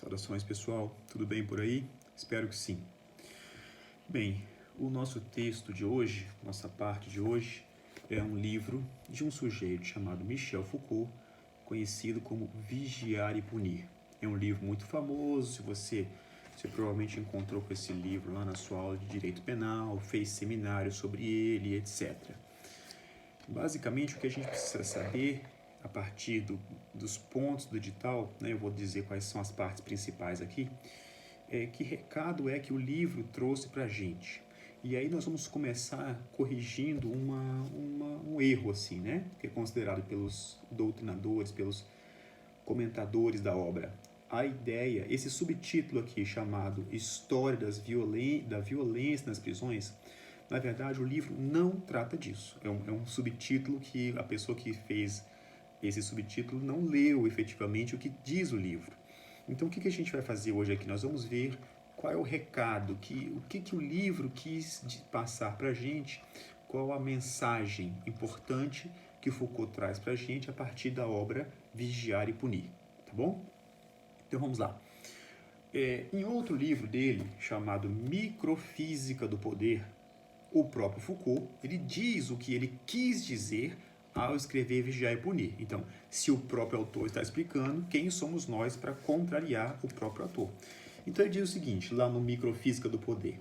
Saudações, pessoal. Tudo bem por aí? Espero que sim. Bem, o nosso texto de hoje, nossa parte de hoje, é um livro de um sujeito chamado Michel Foucault, conhecido como Vigiar e Punir. É um livro muito famoso, você provavelmente encontrou com esse livro lá na sua aula de Direito Penal, fez seminário sobre ele, etc. Basicamente, o que a gente precisa saber a partir dos pontos do edital, eu vou dizer quais são as partes principais aqui, que recado é que o livro trouxe para a gente. E aí nós vamos começar corrigindo um erro, assim, que é considerado pelos doutrinadores, pelos comentadores da obra. A ideia, esse subtítulo aqui chamado História da Violência nas Prisões, na verdade o livro não trata disso. É um subtítulo que a pessoa que fez esse subtítulo não leu efetivamente o que diz o livro. Então o que a gente vai fazer hoje aqui? Nós vamos ver qual é o recado, o que o livro quis passar para a gente, qual a mensagem importante que Foucault traz para a gente a partir da obra Vigiar e Punir, tá bom? Então vamos lá. Em outro livro dele, chamado Microfísica do Poder, o próprio Foucault, ele diz o que ele quis dizer ao escrever Vigiar e Punir. Então, se o próprio autor está explicando, quem somos nós para contrariar o próprio autor? Então ele diz o seguinte, lá no Microfísica do Poder: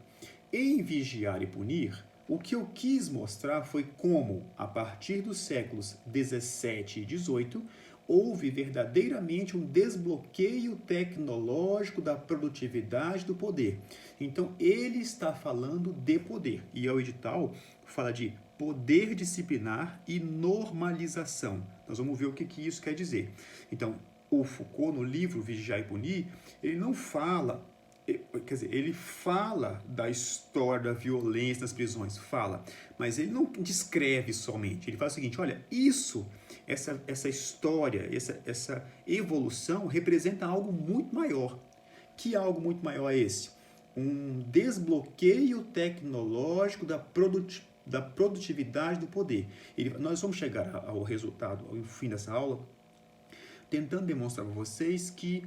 em Vigiar e Punir, o que eu quis mostrar foi como, a partir dos séculos 17 e 18, houve verdadeiramente um desbloqueio tecnológico da produtividade do poder. Então, ele está falando de poder. E o edital fala de poder disciplinar e normalização. Nós vamos ver o que isso quer dizer. Então, o Foucault, no livro Vigiar e Punir, ele não fala, quer dizer, ele fala da história da violência nas prisões, fala, mas ele não descreve somente. Ele fala o seguinte, olha, essa história, essa evolução representa algo muito maior. Que algo muito maior é esse? Um desbloqueio tecnológico da produtividade do poder. Nós vamos chegar ao resultado, ao fim dessa aula, tentando demonstrar para vocês que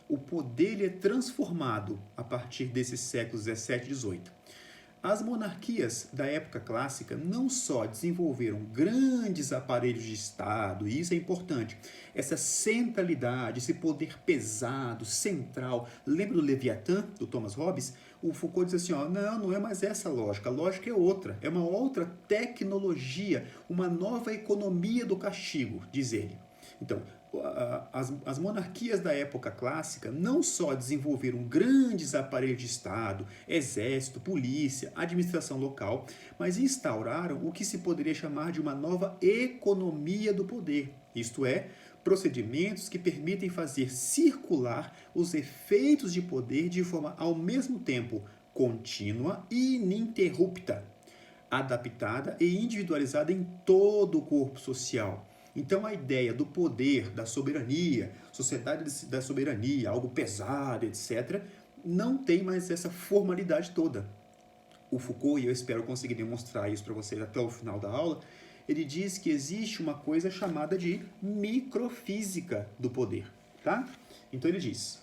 o poder é transformado a partir desses séculos 17 e 18. As monarquias da época clássica não só desenvolveram grandes aparelhos de Estado, e isso é importante, essa centralidade, esse poder pesado, central. Lembra do Leviatã, do Thomas Hobbes? O Foucault diz assim, não é mais essa lógica, a lógica é outra, é uma outra tecnologia, uma nova economia do castigo, diz ele. Então, as monarquias da época clássica não só desenvolveram grandes aparelhos de Estado, exército, polícia, administração local, mas instauraram o que se poderia chamar de uma nova economia do poder, isto é, procedimentos que permitem fazer circular os efeitos de poder de forma ao mesmo tempo contínua e ininterrupta, adaptada e individualizada em todo o corpo social. Então a ideia do poder, da soberania, sociedade da soberania, algo pesado, etc., não tem mais essa formalidade toda. O Foucault, e eu espero conseguir demonstrar isso para vocês até o final da aula, ele diz que existe uma coisa chamada de microfísica do poder. Tá? Então ele diz,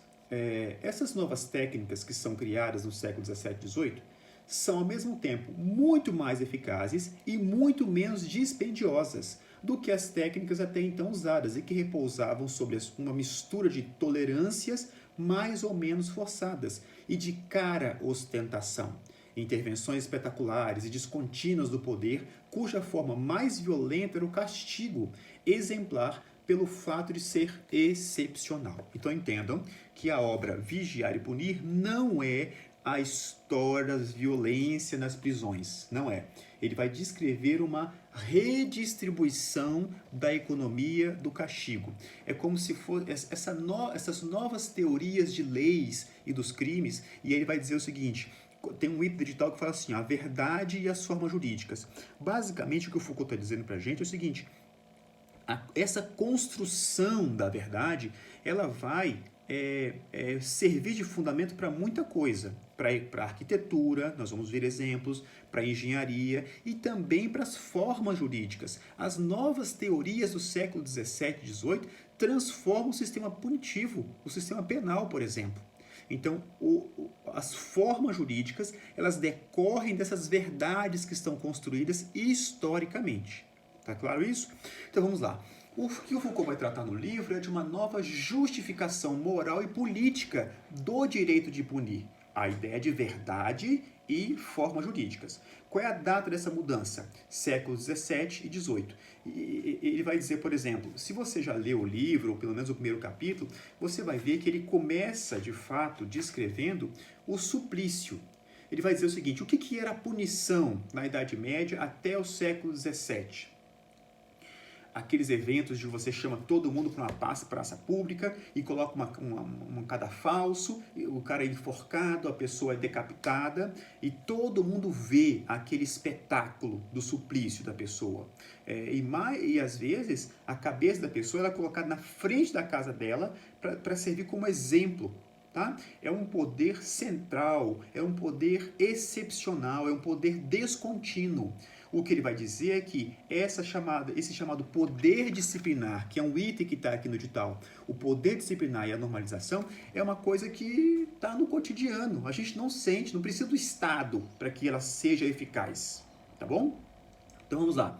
essas novas técnicas que são criadas no século 17 e 18 são ao mesmo tempo muito mais eficazes e muito menos dispendiosas do que as técnicas até então usadas e que repousavam sobre uma mistura de tolerâncias mais ou menos forçadas e de cara ostentação. Intervenções espetaculares e descontínuas do poder, cuja forma mais violenta era o castigo, exemplar pelo fato de ser excepcional. Então entendam que a obra Vigiar e Punir não é a história da violência nas prisões, não é. Ele vai descrever uma redistribuição da economia do castigo. É como se fosse essas novas teorias de leis e dos crimes, e ele vai dizer o seguinte, tem um item edital que fala assim, a verdade e as formas jurídicas. Basicamente o que o Foucault está dizendo para a gente é o seguinte, essa construção da verdade, ela vai servir de fundamento para muita coisa, para arquitetura, nós vamos ver exemplos, para engenharia e também para as formas jurídicas. As novas teorias do século 17 e 18 transforma o sistema punitivo, o sistema penal, por exemplo. Então, as formas jurídicas, elas decorrem dessas verdades que estão construídas historicamente. Tá claro isso? Então, vamos lá. O que o Foucault vai tratar no livro é de uma nova justificação moral e política do direito de punir. A ideia de verdade e formas jurídicas. Qual é a data dessa mudança? Séculos XVII e XVIII. Ele vai dizer, por exemplo, se você já leu o livro, ou pelo menos o primeiro capítulo, você vai ver que ele começa, de fato, descrevendo o suplício. Ele vai dizer o seguinte, o que era a punição na Idade Média até o século XVII? Aqueles eventos de você chama todo mundo para uma praça pública e coloca um cadafalso, o cara é enforcado, a pessoa é decapitada e todo mundo vê aquele espetáculo do suplício da pessoa. E às vezes a cabeça da pessoa é colocada na frente da casa dela para servir como exemplo. Tá? É um poder central, é um poder excepcional, é um poder descontínuo. O que ele vai dizer é que esse chamado poder disciplinar, que é um item que está aqui no edital, o poder disciplinar e a normalização, é uma coisa que está no cotidiano. A gente não sente, não precisa do Estado para que ela seja eficaz. Tá bom? Então vamos lá.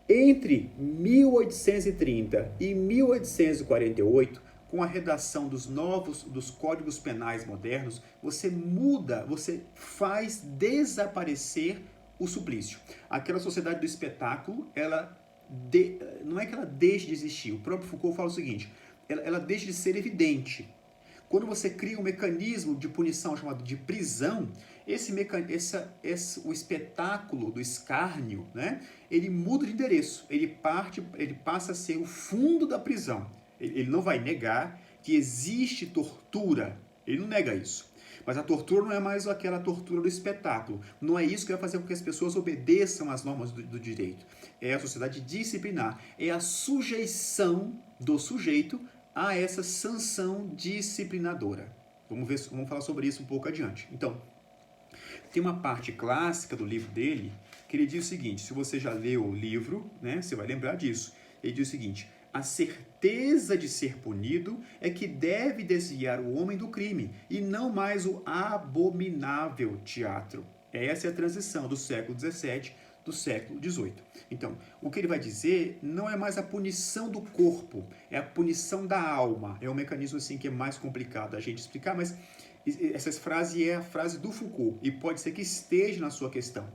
Entre 1830 e 1848, com a redação dos códigos penais modernos, você faz desaparecer o suplício. Aquela sociedade do espetáculo, não é que ela deixe de existir. O próprio Foucault fala o seguinte, ela deixa de ser evidente. Quando você cria um mecanismo de punição chamado de prisão, o espetáculo do escárnio, né, ele muda de endereço. Ele passa a ser o fundo da prisão. Ele não vai negar que existe tortura. Ele não nega isso. Mas a tortura não é mais aquela tortura do espetáculo. Não é isso que vai fazer com que as pessoas obedeçam às normas do direito. É a sociedade disciplinar. É a sujeição do sujeito a essa sanção disciplinadora. Vamos falar sobre isso um pouco adiante. Então, tem uma parte clássica do livro dele que ele diz o seguinte, se você já leu o livro, né, você vai lembrar disso. Ele diz o seguinte, a certeza de ser punido é que deve desviar o homem do crime e não mais o abominável teatro. Essa é a transição do século XVII do século XVIII. Então, o que ele vai dizer não é mais a punição do corpo, é a punição da alma. É um mecanismo assim que é mais complicado a gente explicar, mas essa frase é a frase do Foucault e pode ser que esteja na sua questão.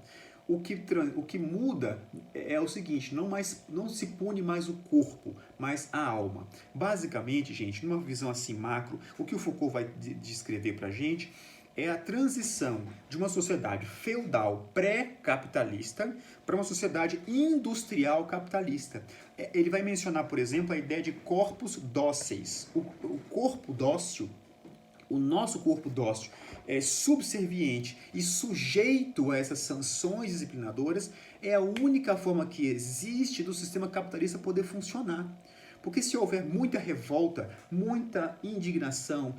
O que muda é o seguinte, não se pune mais o corpo, mas a alma. Basicamente, gente, numa visão assim macro, o que o Foucault vai descrever para a gente é a transição de uma sociedade feudal pré-capitalista para uma sociedade industrial capitalista. Ele vai mencionar, por exemplo, a ideia de corpos dóceis. O corpo dócil, o nosso corpo dócil, é subserviente e sujeito a essas sanções disciplinadoras, é a única forma que existe do sistema capitalista poder funcionar. Porque se houver muita revolta, muita indignação,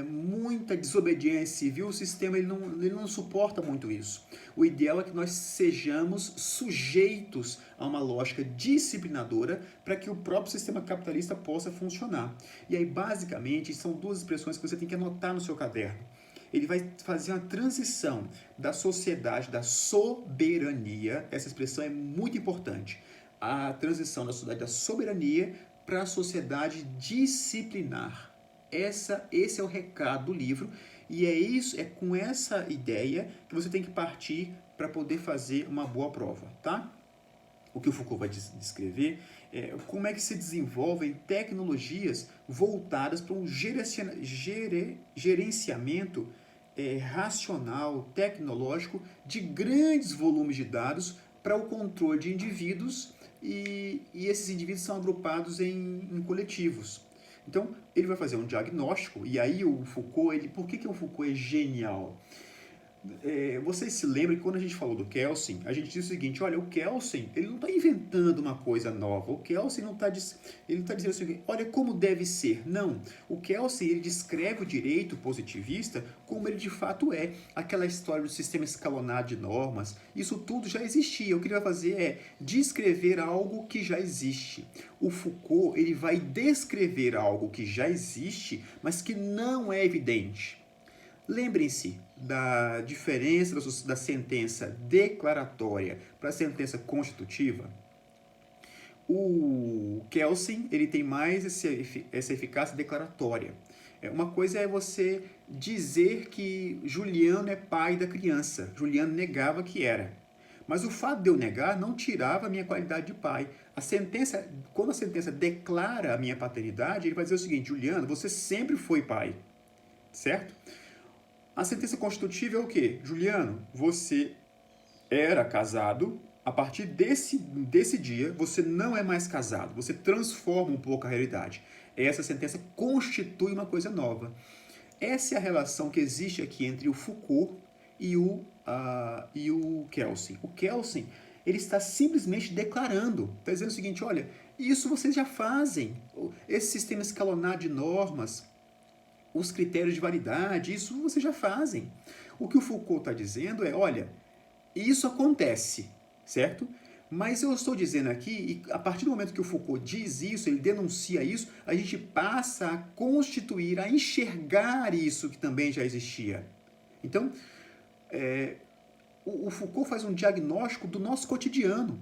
muita desobediência civil, o sistema ele não suporta muito isso. O ideal é que nós sejamos sujeitos a uma lógica disciplinadora para que o próprio sistema capitalista possa funcionar. E aí, basicamente, são duas expressões que você tem que anotar no seu caderno. Ele vai fazer uma transição da sociedade, da soberania, essa expressão é muito importante, a transição da sociedade da soberania para a sociedade disciplinar. Esse é o recado do livro e é com essa ideia que você tem que partir para poder fazer uma boa prova, tá? O que o Foucault vai descrever é como é que se desenvolvem tecnologias voltadas para um gerenciamento racional, tecnológico, de grandes volumes de dados para o controle de indivíduos e esses indivíduos são agrupados em coletivos. Então, ele vai fazer um diagnóstico e aí o Foucault, por que o Foucault é genial? Vocês se lembram que quando a gente falou do Kelsen, a gente disse o seguinte, olha, o Kelsen, ele não está inventando uma coisa nova, o Kelsen não está ele tá dizendo assim, olha como deve ser. Não, o Kelsen, ele descreve o direito positivista como ele de fato é. Aquela história do sistema escalonado de normas, isso tudo já existia. O que ele vai fazer é descrever algo que já existe. O Foucault, ele vai descrever algo que já existe, mas que não é evidente. Lembrem-se da diferença da sentença declaratória para a sentença constitutiva. O Kelsen, ele tem mais essa eficácia declaratória. Uma coisa é você dizer que Juliano é pai da criança. Juliano negava que era. Mas o fato de eu negar não tirava a minha qualidade de pai. Quando a sentença declara a minha paternidade, ele vai dizer o seguinte, Juliano, você sempre foi pai. Certo? A sentença constitutiva é o quê? Juliano, você era casado, a partir desse dia você não é mais casado, você transforma um pouco a realidade. Essa sentença constitui uma coisa nova. Essa é a relação que existe aqui entre o Foucault e o Kelsen. O Kelsen, ele está simplesmente declarando, está dizendo o seguinte, olha, isso vocês já fazem, esse sistema escalonado de normas, os critérios de validade, isso vocês já fazem. O que o Foucault está dizendo é, olha, isso acontece, certo? Mas eu estou dizendo aqui, e a partir do momento que o Foucault diz isso, ele denuncia isso, a gente passa a constituir, a enxergar isso que também já existia. Então, o Foucault faz um diagnóstico do nosso cotidiano.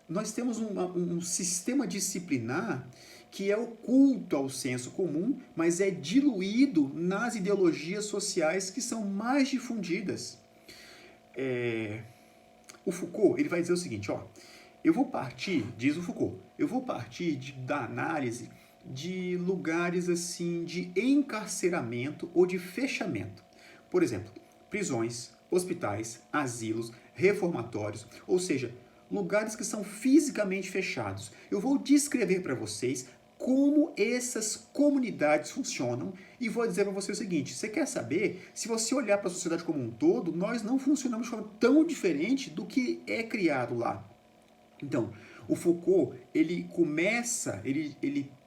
Nós temos um sistema disciplinar que é oculto ao senso comum, mas é diluído nas ideologias sociais que são mais difundidas. O Foucault, ele vai dizer o seguinte, eu vou partir, diz o Foucault, eu vou partir da análise de lugares assim de encarceramento ou de fechamento. Por exemplo, prisões, hospitais, asilos, reformatórios, ou seja, lugares que são fisicamente fechados. Eu vou descrever para vocês como essas comunidades funcionam e vou dizer para você o seguinte, você quer saber? Se você olhar para a sociedade como um todo, nós não funcionamos de forma tão diferente do que é criado lá. Então, o Foucault, ele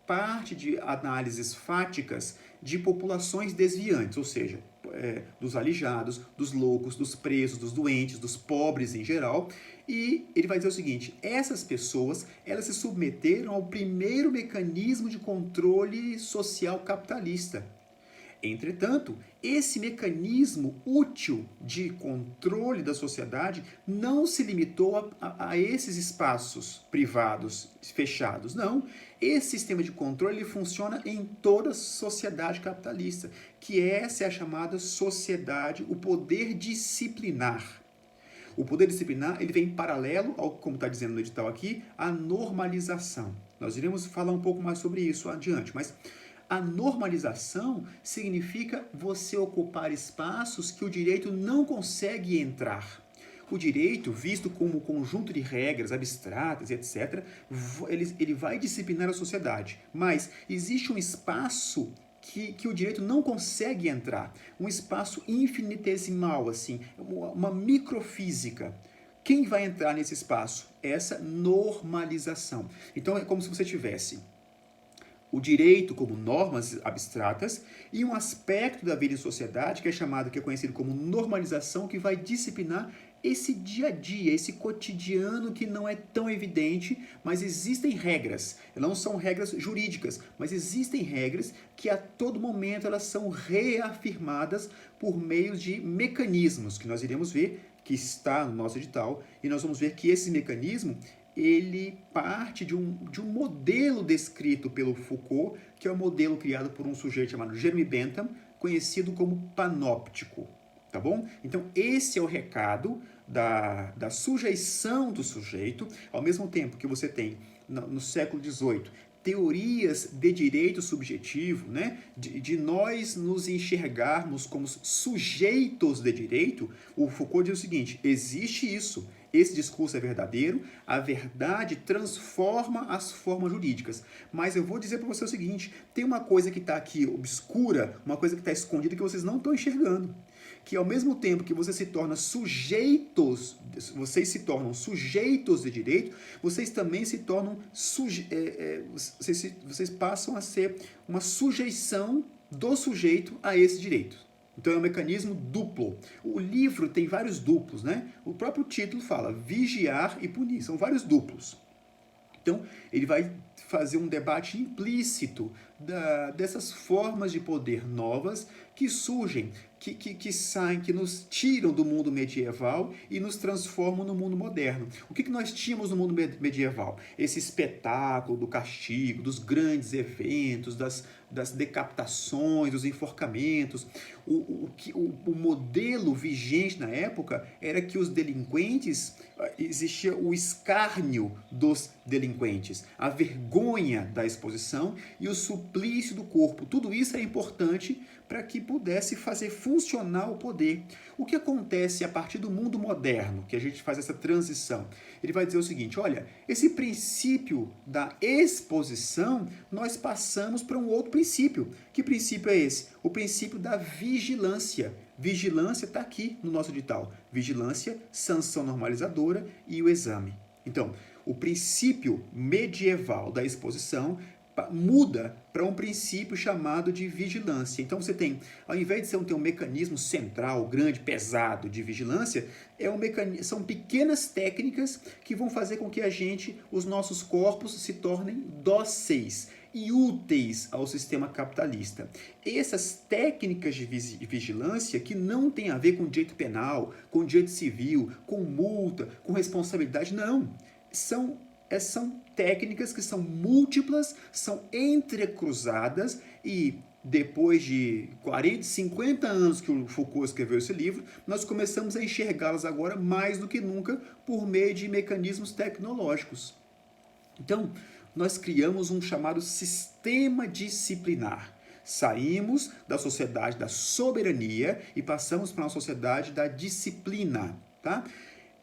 parte de análises fáticas de populações desviantes, ou seja, dos aleijados, dos loucos, dos presos, dos doentes, dos pobres em geral, e ele vai dizer o seguinte, essas pessoas, elas se submeteram ao primeiro mecanismo de controle social capitalista. Entretanto, esse mecanismo útil de controle da sociedade não se limitou a esses espaços privados, fechados. Não, esse sistema de controle ele funciona em toda a sociedade capitalista, que essa é a chamada sociedade, o poder disciplinar. O poder disciplinar ele vem paralelo ao, como está dizendo no edital aqui, à normalização. Nós iremos falar um pouco mais sobre isso adiante, mas a normalização significa você ocupar espaços que o direito não consegue entrar. O direito, visto como conjunto de regras abstratas, etc., ele vai disciplinar a sociedade. Mas existe um espaço que o direito não consegue entrar. Um espaço infinitesimal, assim, uma microfísica. Quem vai entrar nesse espaço? Essa normalização. Então é como se você tivesse o direito como normas abstratas e um aspecto da vida em sociedade que é conhecido como normalização, que vai disciplinar esse dia a dia, esse cotidiano que não é tão evidente, mas existem regras. Não são regras jurídicas, mas existem regras que a todo momento elas são reafirmadas por meio de mecanismos que nós iremos ver, que está no nosso edital, e nós vamos ver que esse mecanismo ele parte de um modelo descrito pelo Foucault, que é um modelo criado por um sujeito chamado Jeremy Bentham, conhecido como panóptico. Tá bom? Então, esse é o recado da sujeição do sujeito, ao mesmo tempo que você tem, no século XVIII, teorias de direito subjetivo, né? de nós nos enxergarmos como sujeitos de direito. O Foucault diz o seguinte, existe isso, esse discurso é verdadeiro, a verdade transforma as formas jurídicas. Mas eu vou dizer para você o seguinte, tem uma coisa que está aqui obscura, uma coisa que está escondida que vocês não estão enxergando. que ao mesmo tempo que vocês se tornam sujeitos de direito, vocês também se tornam vocês passam a ser uma sujeição do sujeito a esse direito. Então é um mecanismo duplo. O livro tem vários duplos, né? O próprio título fala vigiar e punir, são vários duplos. Então, ele vai fazer um debate implícito dessas formas de poder novas que surgem, que saem, que nos tiram do mundo medieval e nos transformam no mundo moderno. O que nós tínhamos no mundo medieval? Esse espetáculo do castigo, dos grandes eventos, das decapitações, dos enforcamentos. O modelo vigente na época era que os delinquentes, existia o escárnio dos delinquentes, a vergonha da exposição e o suplício do corpo. Tudo isso é importante para que pudesse fazer funcionar o poder. O que acontece a partir do mundo moderno, que a gente faz essa transição? Ele vai dizer o seguinte, olha, esse princípio da exposição, nós passamos para um outro princípio. Que princípio é esse? O princípio da vigilância. Vigilância está aqui no nosso edital. Vigilância, sanção normalizadora e o exame. Então, o princípio medieval da exposição muda para um princípio chamado de vigilância. Então você tem, ao invés de você ter um mecanismo central, grande, pesado de vigilância, são pequenas técnicas que vão fazer com que os nossos corpos se tornem dóceis e úteis ao sistema capitalista. Essas técnicas de vigilância que não têm a ver com direito penal, com direito civil, com multa, com responsabilidade, não. São técnicas que são múltiplas, são entrecruzadas e depois de 40, 50 anos que o Foucault escreveu esse livro, nós começamos a enxergá-las agora mais do que nunca por meio de mecanismos tecnológicos. Então, nós criamos um chamado sistema disciplinar. Saímos da sociedade da soberania e passamos para uma sociedade da disciplina, tá?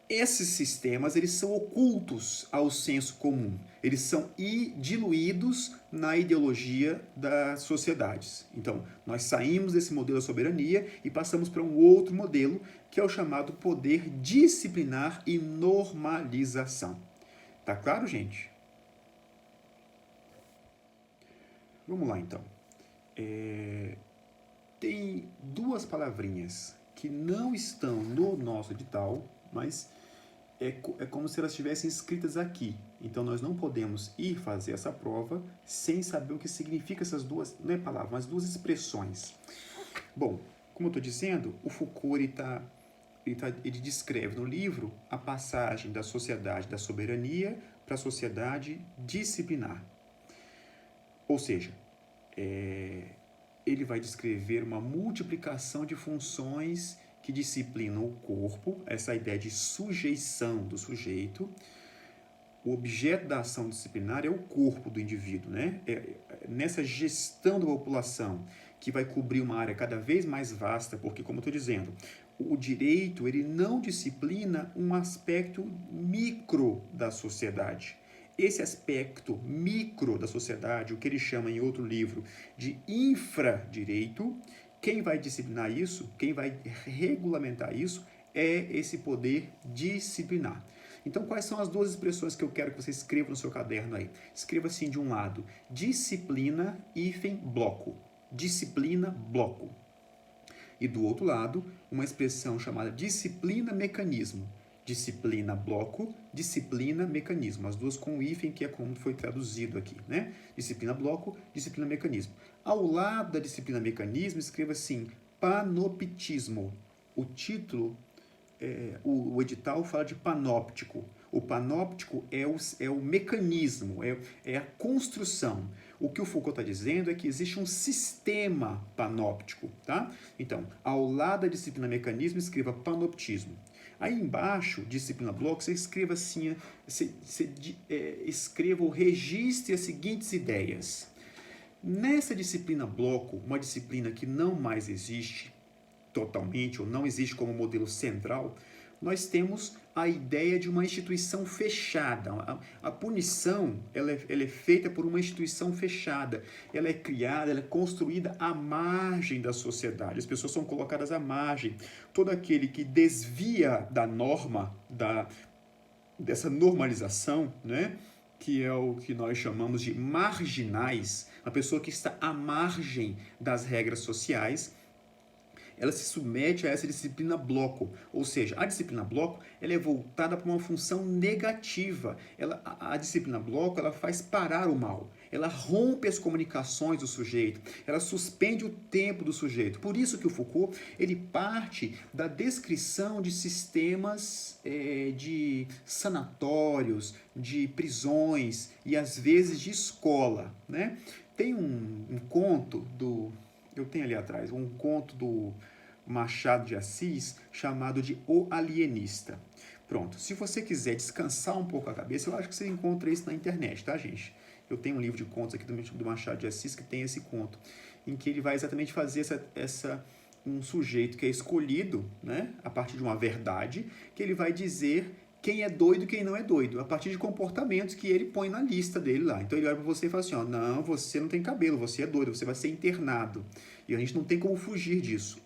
Esses sistemas, eles são ocultos ao senso comum. Eles são diluídos na ideologia das sociedades. Então, nós saímos desse modelo da soberania e passamos para um outro modelo, que é o chamado poder disciplinar e normalização. Tá claro, gente? Vamos lá, então. Tem duas palavrinhas que não estão no nosso edital, mas é como se elas estivessem escritas aqui. Então, nós não podemos ir fazer essa prova sem saber o que significa essas duas, não é palavra, mas duas expressões. Bom, como eu estou dizendo, o Foucault ele descreve no livro a passagem da sociedade da soberania para a sociedade disciplinar. Ou seja, ele vai descrever uma multiplicação de funções que disciplinam o corpo, essa ideia de sujeição do sujeito. O objeto da ação disciplinar é o corpo do indivíduo, né? Nessa gestão da população, que vai cobrir uma área cada vez mais vasta, porque, como eu estou dizendo, o direito ele não disciplina um aspecto micro da sociedade. Esse aspecto micro da sociedade, o que ele chama em outro livro de infradireito, quem vai disciplinar isso, quem vai regulamentar isso, é esse poder disciplinar. Então, quais são as duas expressões que eu quero que você escreva no seu caderno aí? Escreva assim de um lado, disciplina, bloco. Disciplina, bloco. E do outro lado, uma expressão chamada disciplina, mecanismo. Disciplina, bloco, disciplina, mecanismo. As duas com hífen, que é como foi traduzido aqui, né? Disciplina, bloco, disciplina, mecanismo. Ao lado da disciplina, mecanismo, escreva assim, panoptismo. O título, o edital fala de panóptico. O panóptico é o mecanismo, é a construção. O que o Foucault está dizendo é que existe um sistema panóptico, tá? Então, ao lado da disciplina, mecanismo, escreva panoptismo. Aí embaixo, disciplina bloco, você escreva assim, escreva ou registre as seguintes ideias. Nessa disciplina bloco, uma disciplina que não mais existe totalmente, ou não existe como modelo central, nós temos a ideia de uma instituição fechada. A punição ela é feita por uma instituição fechada. Ela é criada, ela é construída à margem da sociedade. As pessoas são colocadas à margem. Todo aquele que desvia da norma, dessa normalização, né? Que é o que nós chamamos de marginais, a pessoa que está à margem das regras sociais, ela se submete a essa disciplina bloco, ou seja, a disciplina bloco ela é voltada para uma função negativa. A disciplina bloco ela faz parar o mal, ela rompe as comunicações do sujeito, ela suspende o tempo do sujeito. Por isso que o Foucault ele parte da descrição de sistemas de sanatórios, de prisões e às vezes de escola, né? Tem um conto eu tenho ali atrás, um conto do Machado de Assis chamado de O Alienista. Pronto, se você quiser descansar um pouco a cabeça, eu acho que você encontra isso na internet, tá, gente? Eu tenho um livro de contos aqui do Machado de Assis que tem esse conto, em que ele vai exatamente fazer um sujeito que é escolhido, né, a partir de uma verdade, que ele vai dizer quem é doido e quem não é doido, a partir de comportamentos que ele põe na lista dele lá. Então ele olha para você e fala assim, ó, não, você não tem cabelo, você é doido, você vai ser internado. E a gente não tem como fugir disso.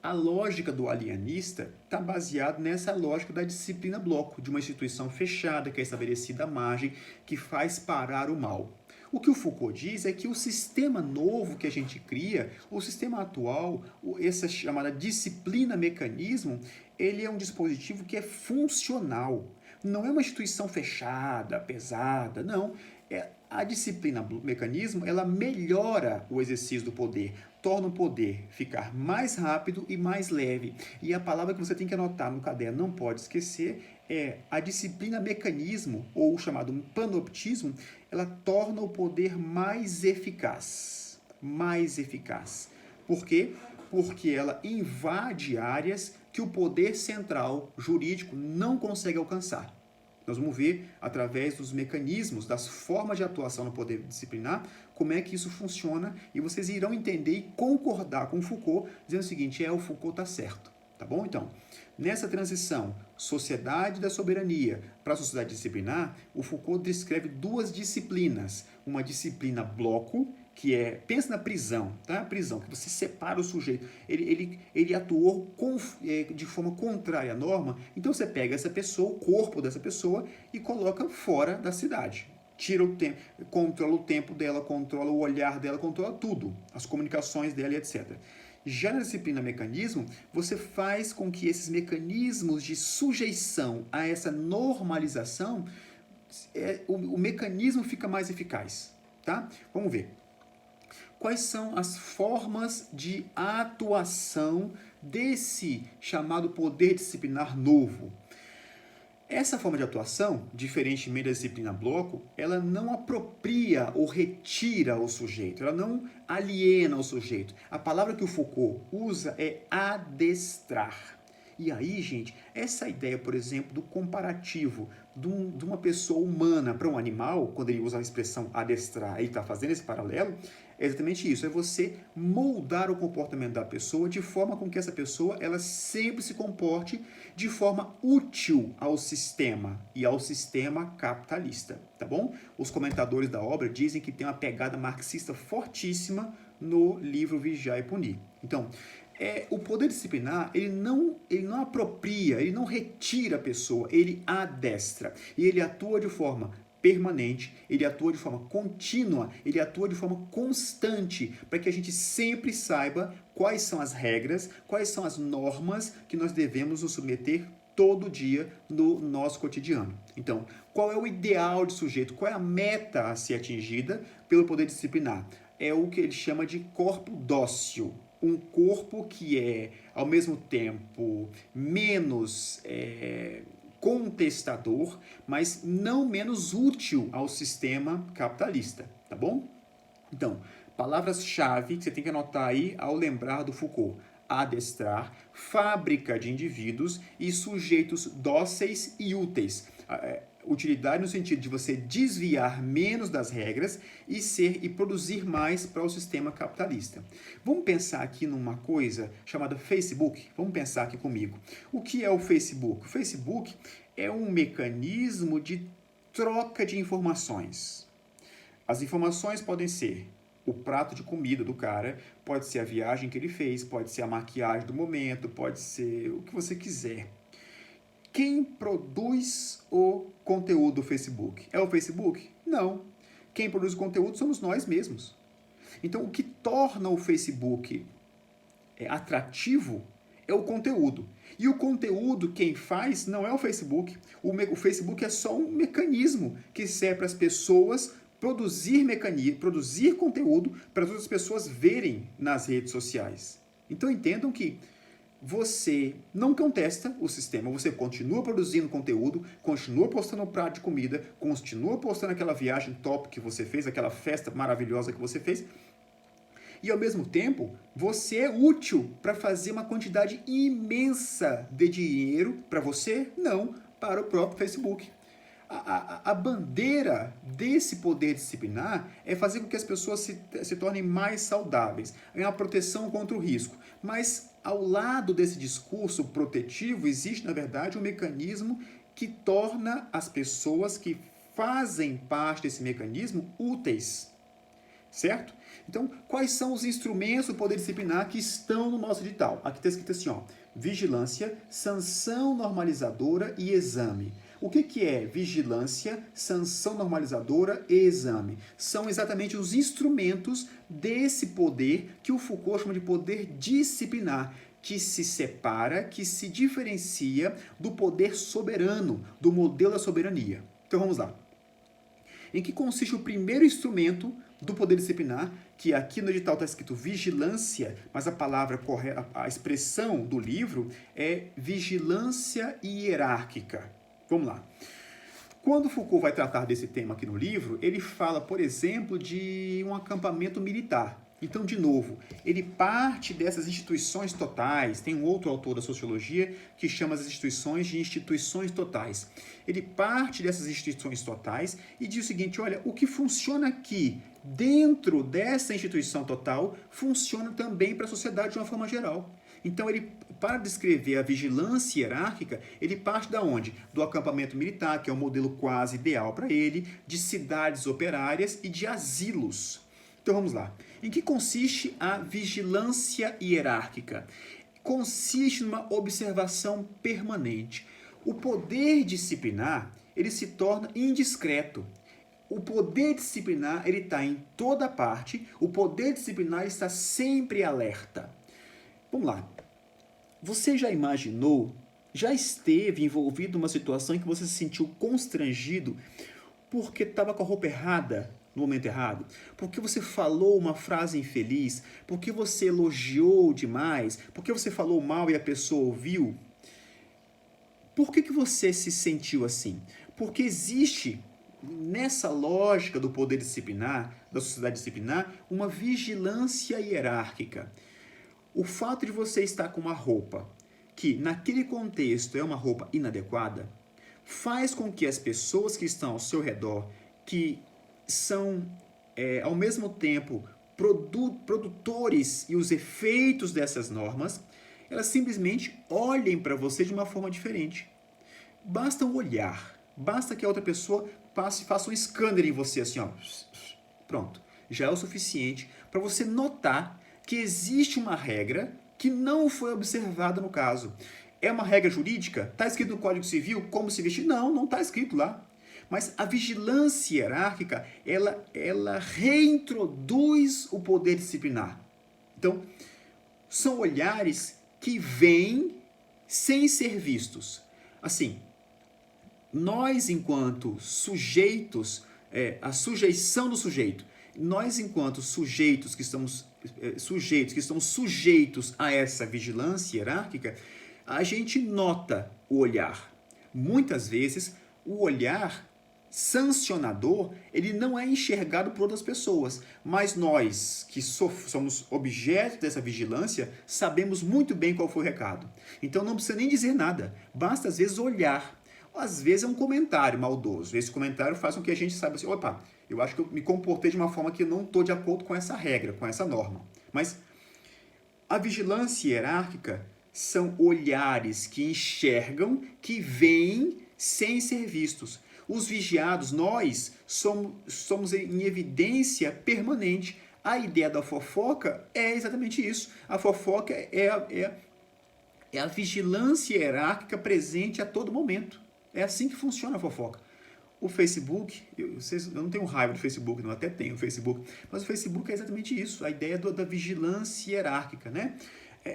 A lógica do alienista está baseada nessa lógica da disciplina bloco, de uma instituição fechada, que é estabelecida à margem, que faz parar o mal. O que o Foucault diz é que o sistema novo que a gente cria, o sistema atual, essa chamada disciplina-mecanismo, ele é um dispositivo que é funcional. Não é uma instituição fechada, pesada, não. A disciplina-mecanismo, ela melhora o exercício do poder, torna o poder ficar mais rápido e mais leve. E a palavra que você tem que anotar no caderno, não pode esquecer, é a disciplina-mecanismo, ou chamado panoptismo, ela torna o poder mais eficaz. Mais eficaz. Por quê? Porque ela invade áreas que o poder central jurídico não consegue alcançar. Nós vamos ver, através dos mecanismos, das formas de atuação no poder disciplinar, como é que isso funciona, e vocês irão entender e concordar com Foucault, dizendo o seguinte, o Foucault está certo, tá bom? Então, nessa transição, sociedade da soberania para a sociedade disciplinar, o Foucault descreve duas disciplinas, uma disciplina bloco, que pensa na prisão, tá? A prisão, que você separa o sujeito, ele atuou de forma contrária à norma, então você pega essa pessoa, o corpo dessa pessoa, e coloca fora da cidade. Tira o tempo, controla o tempo dela, controla o olhar dela, controla tudo, as comunicações dela e etc. Já na disciplina mecanismo, você faz com que esses mecanismos de sujeição a essa normalização, o mecanismo fica mais eficaz, tá? Vamos ver. Quais são as formas de atuação desse chamado poder disciplinar novo? Essa forma de atuação, diferentemente da disciplina bloco, ela não apropria ou retira o sujeito, ela não aliena o sujeito. A palavra que o Foucault usa é adestrar. E aí, gente, essa ideia, por exemplo, do comparativo de uma pessoa humana para um animal, quando ele usa a expressão adestrar, ele está fazendo esse paralelo, é exatamente isso, é você moldar o comportamento da pessoa de forma com que essa pessoa ela sempre se comporte de forma útil ao sistema e ao sistema capitalista, tá bom? Os comentadores da obra dizem que tem uma pegada marxista fortíssima no livro Vigiar e Punir. Então, o poder disciplinar, ele não apropria, ele não retira a pessoa, ele adestra. E ele atua de forma permanente, ele atua de forma contínua, ele atua de forma constante, para que a gente sempre saiba quais são as regras, quais são as normas que nós devemos nos submeter todo dia no nosso cotidiano. Então, qual é o ideal de sujeito? Qual é a meta a ser atingida pelo poder disciplinar? É o que ele chama de corpo dócil. Um corpo que é, ao mesmo tempo, menos contestador, mas não menos útil ao sistema capitalista, tá bom? Então, palavras-chave que você tem que anotar aí ao lembrar do Foucault: adestrar, fábrica de indivíduos e sujeitos dóceis e úteis. Utilidade no sentido de você desviar menos das regras e produzir mais para o sistema capitalista. Vamos pensar aqui numa coisa chamada Facebook? Vamos pensar aqui comigo. O que é o Facebook? O Facebook é um mecanismo de troca de informações. As informações podem ser o prato de comida do cara, pode ser a viagem que ele fez, pode ser a maquiagem do momento, pode ser o que você quiser. Quem produz o conteúdo do Facebook? É o Facebook? Não. Quem produz o conteúdo somos nós mesmos. Então, o que torna o Facebook atrativo é o conteúdo. E o conteúdo, quem faz, não é o Facebook. O Facebook é só um mecanismo que serve para as pessoas produzir conteúdo para as outras pessoas verem nas redes sociais. Então, entendam que você não contesta o sistema, você continua produzindo conteúdo, continua postando um prato de comida, continua postando aquela viagem top que você fez, aquela festa maravilhosa que você fez, e ao mesmo tempo, você é útil para fazer uma quantidade imensa de dinheiro para você? Não, para o próprio Facebook. A bandeira desse poder disciplinar é fazer com que as pessoas se tornem mais saudáveis, é uma proteção contra o risco. Mas ao lado desse discurso protetivo existe, na verdade, um mecanismo que torna as pessoas que fazem parte desse mecanismo úteis. Certo? Então, quais são os instrumentos do poder disciplinar que estão no nosso edital? Aqui está escrito assim, ó, vigilância, sanção normalizadora e exame. O que é vigilância, sanção normalizadora e exame? São exatamente os instrumentos desse poder que o Foucault chama de poder disciplinar, que se separa, que se diferencia do poder soberano, do modelo da soberania. Então vamos lá. Em que consiste o primeiro instrumento do poder disciplinar, que aqui no edital está escrito vigilância, mas a palavra correta, a expressão do livro é vigilância hierárquica. Vamos lá. Quando Foucault vai tratar desse tema aqui no livro, ele fala, por exemplo, de um acampamento militar. Então, de novo, ele parte dessas instituições totais. Tem um outro autor da sociologia que chama as instituições de instituições totais. Ele parte dessas instituições totais e diz o seguinte, olha, o que funciona aqui dentro dessa instituição total funciona também para a sociedade de uma forma geral. Então, ele, para descrever a vigilância hierárquica, ele parte da onde? Do acampamento militar, que é um modelo quase ideal para ele, de cidades operárias e de asilos. Então, vamos lá. Em que consiste a vigilância hierárquica? Consiste numa observação permanente. O poder disciplinar, ele se torna indiscreto. O poder disciplinar, ele está em toda parte. O poder disciplinar está sempre alerta. Vamos lá. Você já imaginou, já esteve envolvido numa situação em que você se sentiu constrangido porque estava com a roupa errada no momento errado? Porque você falou uma frase infeliz? Porque você elogiou demais? Porque você falou mal e a pessoa ouviu? Por que você se sentiu assim? Porque existe, nessa lógica do poder disciplinar, da sociedade disciplinar, uma vigilância hierárquica. O fato de você estar com uma roupa que, naquele contexto, é uma roupa inadequada, faz com que as pessoas que estão ao seu redor, que são, ao mesmo tempo, produtores e os efeitos dessas normas, elas simplesmente olhem para você de uma forma diferente. Basta um olhar, basta que a outra pessoa faça um scanner em você, assim, ó. Pronto, já é o suficiente para você notar que existe uma regra que não foi observada no caso. É uma regra jurídica? Está escrito no Código Civil como se vestir? Não, não está escrito lá. Mas a vigilância hierárquica, ela reintroduz o poder disciplinar. Então, são olhares que vêm sem ser vistos. Assim, nós enquanto sujeitos, a sujeição do sujeito, nós enquanto sujeitos que estão sujeitos a essa vigilância hierárquica, a gente nota o olhar. Muitas vezes, o olhar sancionador, ele não é enxergado por outras pessoas, mas nós, que somos objeto dessa vigilância, sabemos muito bem qual foi o recado. Então não precisa nem dizer nada, basta às vezes olhar. Às vezes é um comentário maldoso. Esse comentário faz com que a gente saiba assim, opa, eu acho que eu me comportei de uma forma que eu não estou de acordo com essa regra, com essa norma. Mas a vigilância hierárquica são olhares que enxergam, que veem sem ser vistos. Os vigiados, nós, somos em evidência permanente. A ideia da fofoca é exatamente isso. A fofoca é a vigilância hierárquica presente a todo momento. É assim que funciona a fofoca. O Facebook, eu não tenho raiva do Facebook, não, até tenho o Facebook, mas o Facebook é exatamente isso, a ideia da vigilância hierárquica, né?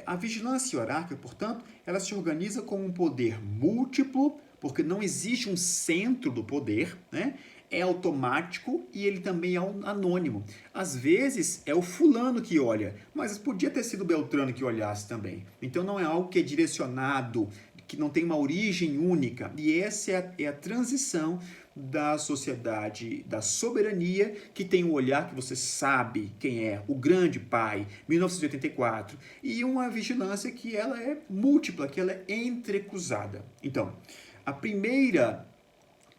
A vigilância hierárquica, portanto, ela se organiza com um poder múltiplo, porque não existe um centro do poder, né? É automático e ele também é anônimo. Às vezes é o fulano que olha, mas podia ter sido o Beltrano que olhasse também. Então não é algo que é direcionado, que não tem uma origem única. E essa é a transição da sociedade da soberania, que tem um olhar que você sabe quem é, o grande pai, 1984, e uma vigilância que ela é múltipla, que ela é entrecruzada. Então,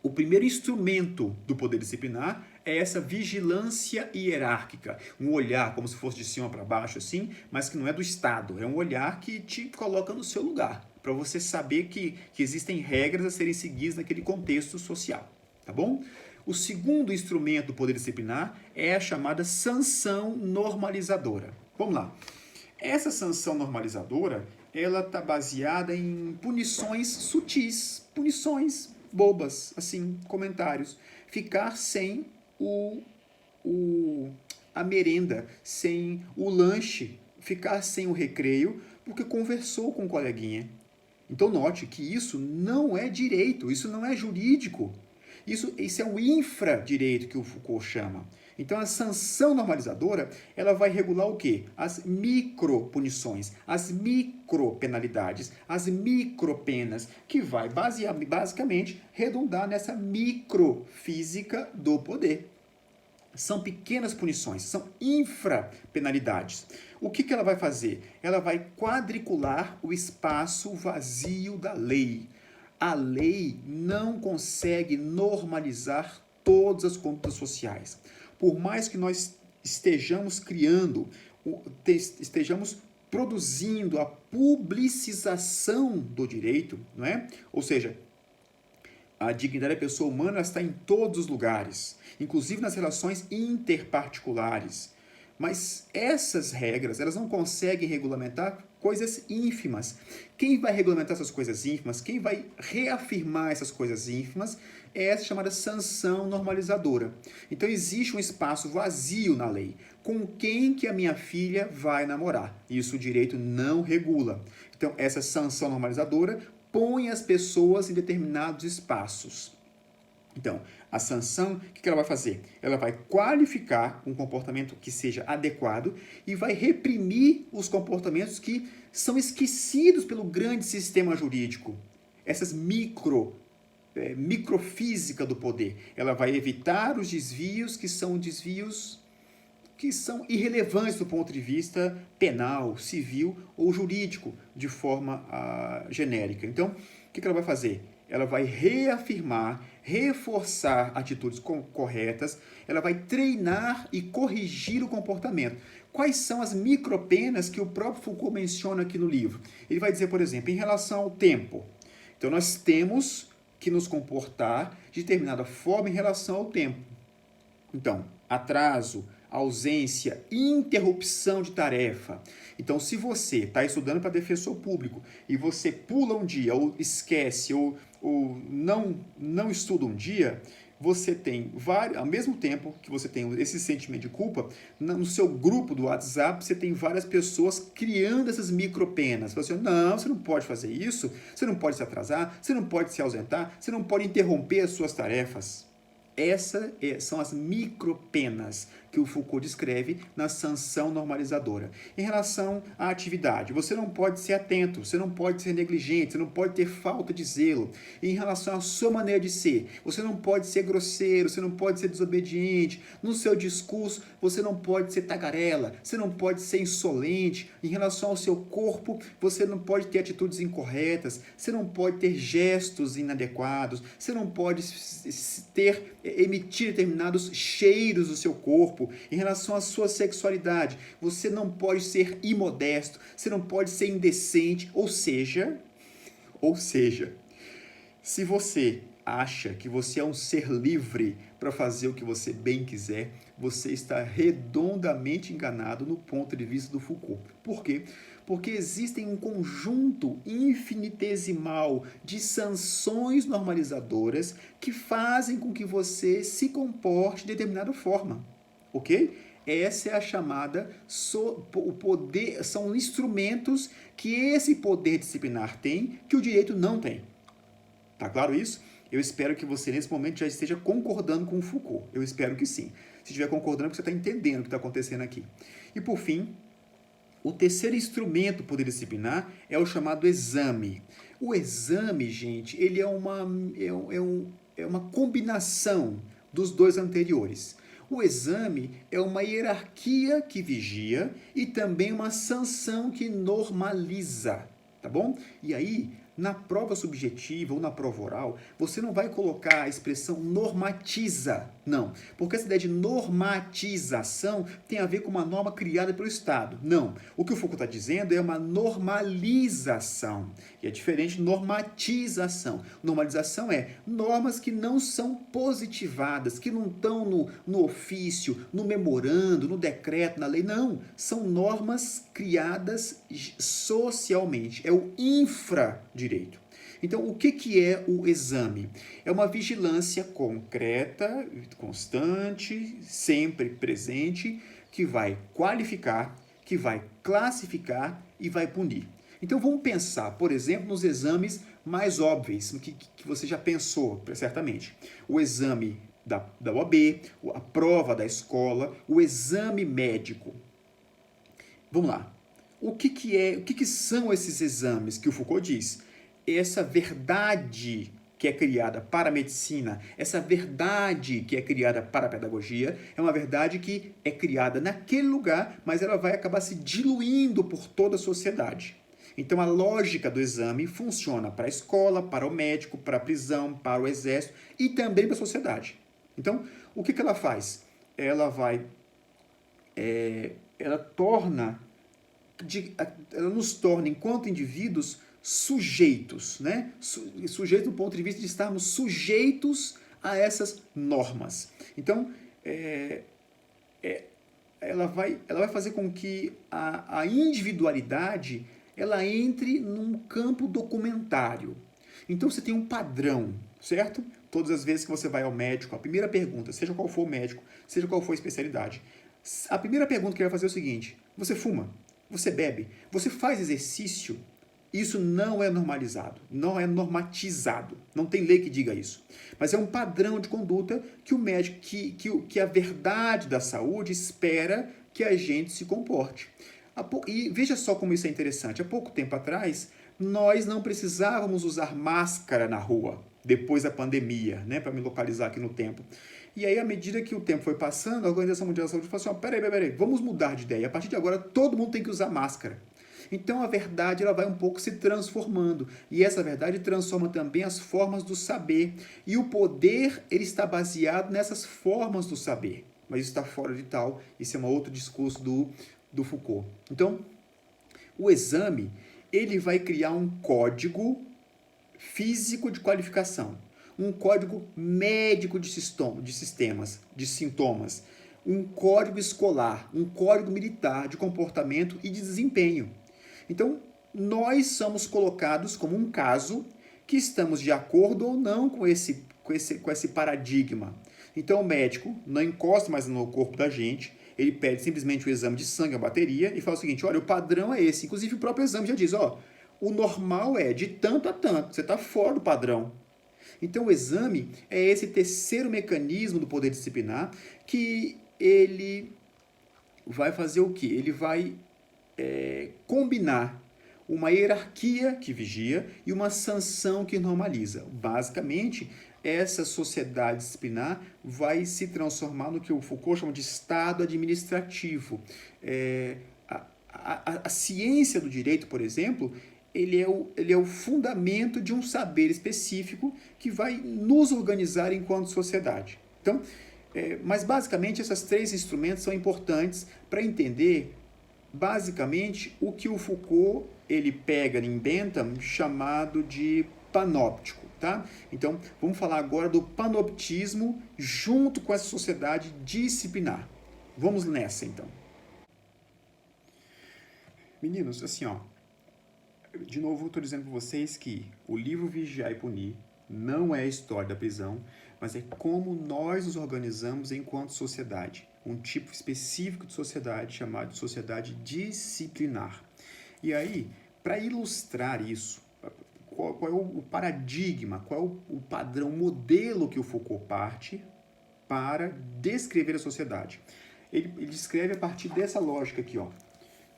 o primeiro instrumento do poder disciplinar é essa vigilância hierárquica. Um olhar como se fosse de cima para baixo, assim, mas que não é do Estado. É um olhar que te coloca no seu lugar, para você saber que existem regras a serem seguidas naquele contexto social. Tá bom? O segundo instrumento do poder disciplinar é a chamada sanção normalizadora. Vamos lá. Essa sanção normalizadora, ela está baseada em punições sutis, punições bobas, assim, comentários. Ficar sem a merenda, sem o lanche, ficar sem o recreio, porque conversou com o coleguinha. Então note que isso não é direito, isso não é jurídico. Isso é o infradireito que o Foucault chama. Então, a sanção normalizadora, ela vai regular o quê? As micropunições, as micropenalidades, as micropenas, que vai basicamente redundar nessa microfísica do poder. São pequenas punições, são infrapenalidades. O que ela vai fazer? Ela vai quadricular o espaço vazio da lei. A lei não consegue normalizar todas as condutas sociais. Por mais que nós estejamos criando, estejamos produzindo a publicização do direito, não é? Ou seja, a dignidade da pessoa humana está em todos os lugares, inclusive nas relações interparticulares. Mas essas regras, elas não conseguem regulamentar coisas ínfimas. Quem vai regulamentar essas coisas ínfimas, quem vai reafirmar essas coisas ínfimas, é essa chamada sanção normalizadora. Então existe um espaço vazio na lei. Com quem que a minha filha vai namorar? Isso o direito não regula. Então essa sanção normalizadora põe as pessoas em determinados espaços. Então, a sanção, o que ela vai fazer? Ela vai qualificar um comportamento que seja adequado e vai reprimir os comportamentos que são esquecidos pelo grande sistema jurídico. Essas microfísica do poder. Ela vai evitar os desvios que são irrelevantes do ponto de vista penal, civil ou jurídico, de forma genérica. Então, o que ela vai fazer? Ela vai reafirmar, reforçar atitudes corretas, ela vai treinar e corrigir o comportamento. Quais são as micropenas que o próprio Foucault menciona aqui no livro? Ele vai dizer, por exemplo, em relação ao tempo. Então, nós temos que nos comportar de determinada forma em relação ao tempo. Então, atraso, ausência, interrupção de tarefa. Então, se você está estudando para defensor público e você pula um dia, ou esquece, ou não estuda um dia, você tem ao mesmo tempo que você tem esse sentimento de culpa, no seu grupo do WhatsApp, você tem várias pessoas criando essas micropenas. Você não, você não pode fazer isso, você não pode se atrasar, você não pode se ausentar, você não pode interromper as suas tarefas. Essas são as micropenas que o Foucault descreve na sanção normalizadora. Em relação à atividade, você não pode ser atento, você não pode ser negligente, você não pode ter falta de zelo. Em relação à sua maneira de ser, você não pode ser grosseiro, você não pode ser desobediente. No seu discurso, você não pode ser tagarela, você não pode ser insolente. Em relação ao seu corpo, você não pode ter atitudes incorretas, você não pode ter gestos inadequados, você não pode emitir determinados cheiros do seu corpo. Em relação à sua sexualidade, você não pode ser imodesto, você não pode ser indecente, ou seja, se você acha que você é um ser livre para fazer o que você bem quiser, você está redondamente enganado no ponto de vista do Foucault. Por quê? Porque existem um conjunto infinitesimal de sanções normalizadoras que fazem com que você se comporte de determinada forma, ok? Essa é a chamada, o poder, são instrumentos que esse poder disciplinar tem, que o direito não tem. Tá claro isso? Eu espero que você, nesse momento, já esteja concordando com o Foucault. Eu espero que sim. Se estiver concordando, você está entendendo o que está acontecendo aqui. E, por fim, o terceiro instrumento do poder disciplinar é o chamado exame. O exame, gente, ele é uma combinação dos dois anteriores. O exame é uma hierarquia que vigia e também uma sanção que normaliza, tá bom? E aí, na prova subjetiva ou na prova oral, você não vai colocar a expressão normatiza, não. Porque essa ideia de normatização tem a ver com uma norma criada pelo Estado. Não. O que o Foucault está dizendo é uma normalização. E é diferente de normatização. Normalização é normas que não são positivadas, que não estão no ofício, no memorando, no decreto, na lei. Não. São normas criadas socialmente. É o infradireito. Então, o que é o exame? É uma vigilância concreta, constante, sempre presente, que vai qualificar, que vai classificar e vai punir. Então, vamos pensar, por exemplo, nos exames mais óbvios, que você já pensou, certamente. O exame da OAB, a prova da escola, o exame médico. Vamos lá. O que são esses exames que o Foucault diz? Essa verdade que é criada para a medicina, essa verdade que é criada para a pedagogia, é uma verdade que é criada naquele lugar, mas ela vai acabar se diluindo por toda a sociedade. Então, a lógica do exame funciona para a escola, para o médico, para a prisão, para o exército e também para a sociedade. Então, o que ela faz? Ela nos torna, enquanto indivíduos, sujeitos, né? Sujeitos do ponto de vista de estarmos sujeitos a essas normas. Então, ela vai fazer com que a individualidade ela entre num campo documentário. Então, você tem um padrão, certo? Todas as vezes que você vai ao médico, a primeira pergunta, seja qual for o médico, seja qual for a especialidade, a primeira pergunta que ele vai fazer é o seguinte: você fuma? Você bebe? Você faz exercício? Isso não é normalizado, não é normatizado, não tem lei que diga isso. Mas é um padrão de conduta que o médico, que a verdade da saúde espera que a gente se comporte. E veja só como isso é interessante. Há pouco tempo atrás, nós não precisávamos usar máscara na rua, depois da pandemia, né, para me localizar aqui no tempo. E aí, à medida que o tempo foi passando, a Organização Mundial da Saúde falou assim: peraí, vamos mudar de ideia. A partir de agora, todo mundo tem que usar máscara. Então, a verdade ela vai um pouco se transformando. E essa verdade transforma também as formas do saber. E o poder ele está baseado nessas formas do saber. Mas isso está fora de tal. Isso é um outro discurso do Foucault. Então, o exame ele vai criar um código físico de qualificação. Um código médico de sistemas, de sintomas. Um código escolar, um código militar de comportamento e de desempenho. Então, nós somos colocados como um caso que estamos de acordo ou não com esse paradigma. Então, o médico não encosta mais no corpo da gente, ele pede simplesmente o exame de sangue, a bateria, e fala o seguinte: olha, o padrão é esse. Inclusive, o próprio exame já diz: o normal é de tanto a tanto, você está fora do padrão. Então, o exame é esse terceiro mecanismo do poder disciplinar que ele vai fazer o quê? Ele vai combinar uma hierarquia que vigia e uma sanção que normaliza. Basicamente, essa sociedade disciplinar vai se transformar no que o Foucault chama de Estado administrativo. A ciência do direito, por exemplo, ele é o fundamento de um saber específico que vai nos organizar enquanto sociedade. Então, mas basicamente esses três instrumentos são importantes para entender basicamente o que o Foucault ele pega em Bentham chamado de panóptico, tá? Então, vamos falar agora do panoptismo junto com essa sociedade disciplinar. Vamos nessa, então. Meninos, assim, ó, de novo, estou dizendo para vocês que o livro Vigiar e Punir não é a história da prisão, mas é como nós nos organizamos enquanto sociedade. Um tipo específico de sociedade chamado de sociedade disciplinar. E aí, para ilustrar isso, qual é o paradigma, qual é o padrão, o modelo que o Foucault parte para descrever a sociedade? Ele descreve a partir dessa lógica aqui, ó,